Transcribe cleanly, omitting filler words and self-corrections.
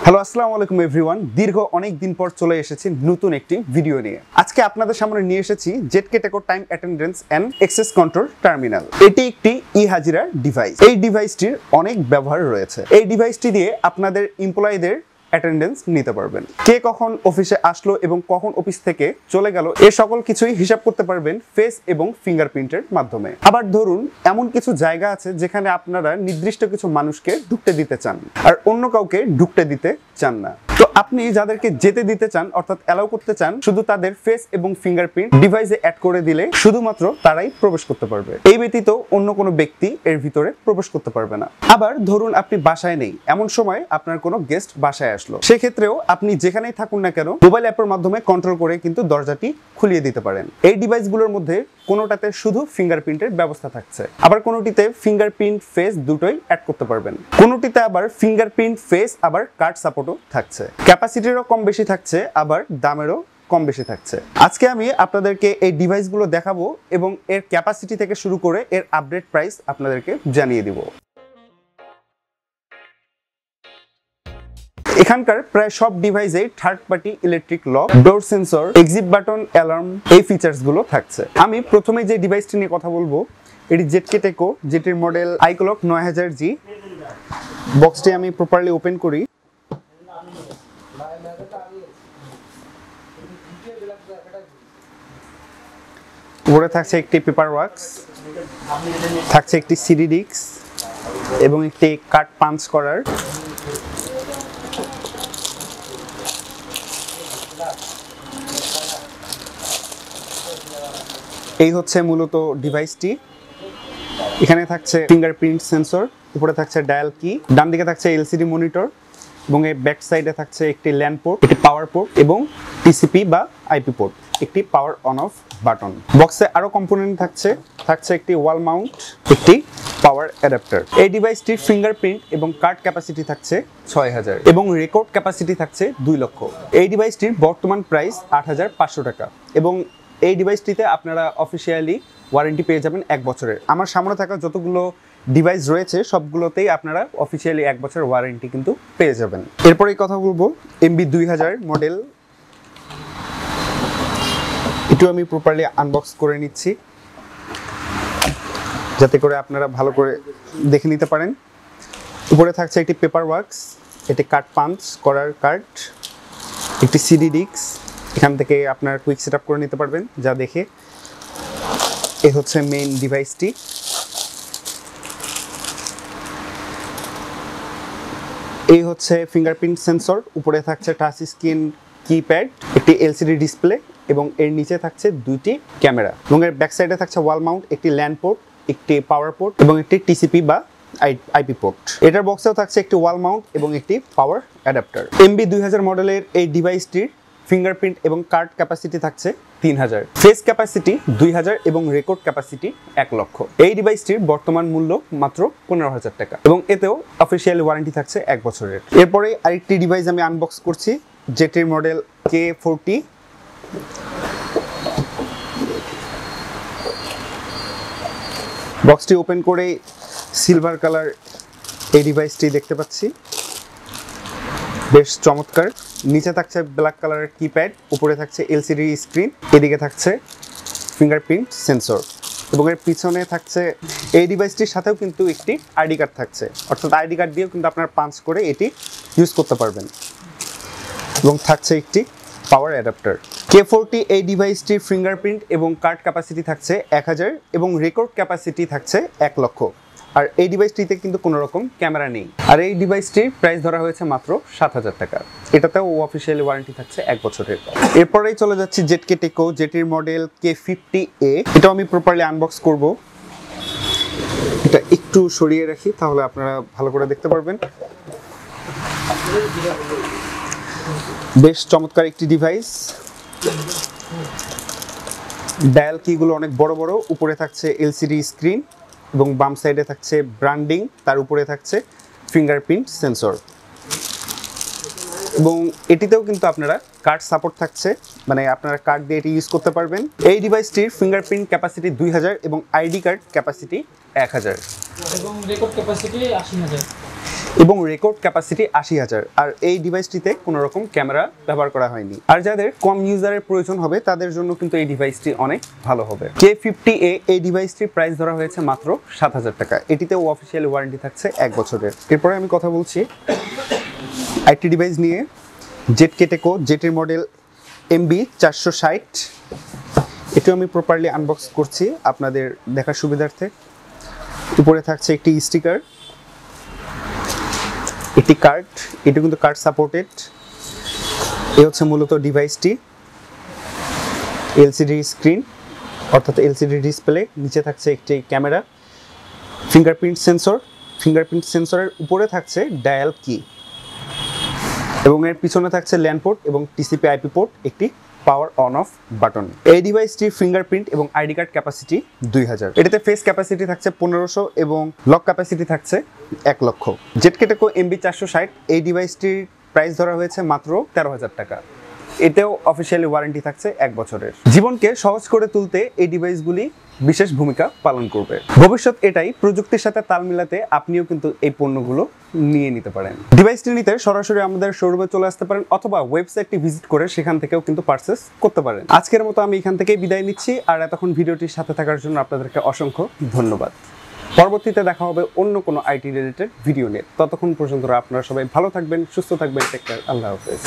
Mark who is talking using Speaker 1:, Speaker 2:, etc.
Speaker 1: Hello আসসালামু আলাইকুম everyone. দীর্ঘ অনেক দিন পর চলে এসেছি নতুন একটি ভিডিও নিয়ে। আজকে আপনাদের সামনে নিয়ে এসেছি ZKteco time attendance and access control terminal. এটি একটি ই-হাজিরা ডিভাইস। এই ডিভাইসটির অনেক ব্যবহার রয়েছে। এই ডিভাইসটি দিয়ে আপনাদের এমপ্লয়ীদের অ্যাটেন্ডেন্স নিতে পারবেন। কে কখন অফিসে আসলো এবং কখন অফিস থেকে চলে গেল এ সকল কিছুই হিসাব করতে পারবেন ফেস এবং ফিঙ্গারপ্রিন্টের মাধ্যমে। আবার ধরুন এমন কিছু জায়গা আছে যেখানে আপনারা নির্দিষ্ট কিছু মানুষকে ঢুকতে দিতে চান আর অন্য কাউকে ঢুকতে দিতে চান না, তো আপনি যাদেরকে যেতে দিতে চান অর্থাৎ অ্যালাউ করতে চান শুধু তাদের ফেস এবং ফিঙ্গারপ্রিন্ট ডিভাইসে অ্যাড করে দিলে শুধুমাত্র তারাই প্রবেশ করতে পারবে। এই ব্যতীত অন্য কোনো ব্যক্তি এর ভিতরে প্রবেশ করতে পারবে না। আবার ধরুন আপনি বাসায় নেই, এমন সময় আপনার কোনো গেস্ট বাসায় আসলো, সেক্ষেত্রেও আপনি যেখানেই থাকুন না কেন মোবাইল অ্যাপের মাধ্যমে কন্ট্রোল করে কিন্তু দরজাটি খুলিয়ে দিতে পারেন। এই ডিভাইসগুলোর মধ্যে কোনোটাতে শুধু ফিঙ্গারপ্রিন্টের ব্যবস্থা থাকছে, আবার কোনোটিতে ফিঙ্গারপ্রিন্ট ফেস দুটোই অ্যাড করতে পারবেন, কোনোটিতে আবার ফিঙ্গারপ্রিন্ট ফেস আবার কার্ড সাপোর্টও থাকছে। ক্যাপাসিটিরও কম বেশি থাকছে, আবার দামেরও কম বেশি থাকছে। আজকে আমি আপনাদেরকে এই ডিভাইসগুলো দেখাবো এবং এর ক্যাপাসিটি থেকে শুরু করে এর আপডেট প্রাইস আপনাদেরকে জানিয়ে দিব। এখানকার প্রায় সব ডিভাইসে থার্ড পার্টি ইলেকট্রিক লক, ডোর সেন্সর, এক্সিট বাটন, অ্যালার্ম এই ফিচার্স গুলো থাকছে। আমি প্রথমে যে ডিভাইসটি নিয়ে কথা বলবো এটি ZKteco, যেটির মডেল iClock 9000G। বক্সটি আমি প্রপারলি ওপেন করি। উপরে থাকছে একটি পেপার ওয়ার্কস, থাকছে একটি সিডি ডিস্ক এবং একটি কার্ড পাঞ্চ করার। এই হচ্ছে মূলত ডিভাইসটি। এখানে থাকছে ফিঙ্গারপ্রিন্ট সেন্সর, উপরে থাকছে ডায়াল কি, ডান দিকে থাকছে এলসিডি মনিটর এবং এই ব্যাক সাইডে থাকছে একটি ল্যান্ড পোর্ট, একটি পাওয়ার পোর্ট এবং টিসিপি বা আইপি পোর্ট, একটি পাওয়ার অন অফ বাটন। বক্সে আরো কম্পোনেন্ট থাকছে একটি ওয়াল মাউন্ট, একটি পাওয়ার অ্যাডাপ্টার। এই ডিভাইসটির ফিঙ্গারপ্রিন্ট এবং কার্ড ক্যাপাসিটি থাকছে 6000 এবং রেকর্ড ক্যাপাসিটি থাকছে 2 লক্ষ। এই ডিভাইসটির বর্তমান প্রাইস 8500 টাকা এবং এই ডিভাইসটিতে আপনারা অফিসিয়ালি ওয়ারেন্টি পেয়ে যাবেন 1 বছরের। আমার সামনে থাকা যতগুলো ডিভাইস রয়েছে সবগুলোতেই আপনারা অফিসিয়ালি 1 বছরের ওয়ারেন্টি কিন্তু পেয়ে যাবেন। এরপরেই কথা বলবো MB2000 মডেল। এটিও আমি প্রপারলি আনবক্স করে নিচ্ছি যাতে করে আপনারা ভালো করে দেখে নিতে পারেন। উপরে থাকছে একটি পেপার ওয়ার্কস, এটি কার্ড পাঞ্চ করার কার্ড, একটি সিডি ডিস্ক, এখান থেকে আপনার কুইক সেট আপ করে নিতে পারবেন। যা দেখে এই হচ্ছে মেইন ডিভাইসটি। এই হচ্ছে ফিঙ্গারপ্রিন্ট সেন্সর, উপরে থাকছে টাচ স্ক্রিন কিপ্যাড, একটি এলসিডি ডিসপ্লে এবং এর নিচে থাকছে 2টি ক্যামেরা এবং এর ব্যাক সাইডে থাকছে ওয়াল মাউন্ট, একটি ল্যান্ড পোর্ট, একটি পাওয়ার পোর্ট এবং একটি টিসিপি বা আইপি পোর্ট। এটার বক্সেও থাকছে একটি ওয়াল মাউন্ট এবং একটি পাওয়ার অ্যাডাপ্টার। MB2000 মডেলের এই ডিভাইসটির ফিঙ্গারপ্রিন্ট এবং কার্ড ক্যাপাসিটি থাকছে 3000, ফেস ক্যাপাসিটি 2000 এবং রেকর্ড ক্যাপাসিটি 1 লক্ষ। এই ডিভাইসটির বর্তমান মূল্য মাত্র 15000 টাকা এবং এতেও অফিসিয়াল ওয়ারেন্টি থাকছে 1 বছরের। এরপরে আরেকটি ডিভাইস আমি আনবক্স করছি, যেটির মডেল K40। বক্সটি ওপেন করে সিলভার কালার এই ডিভাইসটি দেখতে পাচ্ছি, বেশ চমৎকার। নিচে থাকছে ব্ল্যাক কালারের কিপ্যাড, উপরে থাকছে এলসিডি স্ক্রিন, এদিকে থাকছে ফিঙ্গারপ্রিন্ট সেন্সর এবং এর পিছনে থাকছে এই ডিভাইসটির সাথেও কিন্তু একটি আইডি কার্ড থাকছে, অর্থাৎ আইডি কার্ড দিয়েও কিন্তু আপনার পাঞ্চ করে এটি ইউজ করতে পারবেন এবং থাকছে একটি পাওয়ার অ্যাডাপ্টার। K40 এই ডিভাইসটির ফিঙ্গারপ্রিন্ট এবং কার্ড ক্যাপাসিটি থাকছে 1000 এবং রেকর্ড ক্যাপাসিটি থাকছে 1 লক্ষ। আর এই ডিভাইসটিতে কিন্তু কোনো রকম ক্যামেরা নেই। আর এই ডিভাইসটির প্রাইস ধরা হয়েছে মাত্র 7000 টাকা। এটাতেও অফিসিয়ালি ওয়ারেন্টি থাকছে 1 বছরের। এরপরেই চলে যাচ্ছি ZKteco, যেটির মডেল K50A। এটাও আমি প্রপারলি আনবক্স করব। এটা একটু সরিয়ে রাখি তাহলে আপনারা ভালো করে দেখতে পারবেন। বেশ চমৎকার একটি ডিভাইস। ডায়াল কিগুলো অনেক বড় বড়, উপরে থাকছে এলসিডি স্ক্রিন এবং বাম সাইডে থাকছে ব্র্যান্ডিং, তার উপরে থাকছে ফিঙ্গারপ্রিন্ট সেন্সর এবং এটিতেও কিন্তু আপনারা কার্ড সাপোর্ট থাকছে, মানে আপনারা কার্ড দিয়ে এটি ইউজ করতে পারবেন। এই ডিভাইসটির ফিঙ্গারপ্রিন্ট ক্যাপাসিটি 2000 এবং আইডি কার্ড ক্যাপাসিটি 1000
Speaker 2: এবং রেকর্ড ক্যাপাসিটি 80000।
Speaker 1: এবং রেকর্ড ক্যাপাসিটি 80,000। আর এই ডিভাইসটিতে কোনো রকম ক্যামেরা ব্যবহার করা হয়নি। আর যাদের কম ইউজারের প্রয়োজন হবে তাদের জন্য কিন্তু এই ডিভাইসটি অনেক ভালো হবে। K50A এই ডিভাইসটির প্রাইস ধরা হয়েছে মাত্র 7,000 টাকা। এটিতেও অফিসিয়াল ওয়ারেন্টি থাকছে 1 বছরের। এরপরে আমি কথা বলছি আইটি ডিভাইস নিয়ে। ZKteco জেটের মডেল MB460। এটিও আমি প্রপারলি আনবক্স করছি আপনাদের দেখার সুবিধার্থে। উপরে থাকছে একটি স্টিকার, একটি কার্ড, এটা কিন্তু কার্ড সাপোর্টেড। এই হচ্ছে মূলত ডিভাইসটি। এলসিডি স্ক্রিন অর্থাৎ এলসিডি ডিসপ্লে, নিচে থাকছে একটি ক্যামেরা, ফিঙ্গারপ্রিন্ট সেন্সর। ফিঙ্গারপ্রিন্ট সেন্সরের উপরে থাকছে ডায়াল কি এবং এর পিছনে থাকছে ল্যান পোর্ট এবং টিসিপি আইপি পোর্ট, একটি পাওয়ার অন অফ বাটন। এই ডিভাইসটির ফিঙ্গারপ্রিন্ট এবং আইডি কার্ড ক্যাপাসিটি 2000। এটাতে ফেস ক্যাপাসিটি থাকছে 1500 এবং লক ক্যাপাসিটি থাকছে 1 লক্ষ। ZKteco MB460 এই ডিভাইসটির প্রাইস ধরা হয়েছে মাত্র 13,000 টাকা। এতেও অফিসিয়ালি ওয়ারেন্টি থাকছে 1 বছরের। জীবনকে সহজ করে তুলতে এই ডিভাইসগুলি বিশেষ ভূমিকা পালন করবে। ভবিষ্যৎ এটাই, প্রযুক্তির সাথে তাল মিলাতে আপনিও কিন্তু এই পণ্যগুলো নিয়ে নিতে পারেন। ডিভাইসটি নিতে সরাসরি আমাদের শোরুমে চলে আসতে পারেন অথবা ওয়েবসাইটটি ভিজিট করে সেখান থেকেও কিন্তু পারচেস করতে পারেন। আজকের মতো আমি এখান থেকেই বিদায় নিচ্ছি। আর এতক্ষণ ভিডিওটির সাথে থাকার জন্য আপনাদেরকে অসংখ্য ধন্যবাদ। পরবর্তীতে দেখা হবে অন্য কোনো আইটি রিলেটেড ভিডিও নিয়ে। ততক্ষণ পর্যন্ত আপনারা সবাই ভালো থাকবেন, সুস্থ থাকবেন। টেক কেয়ার, আল্লাহ হাফেজ।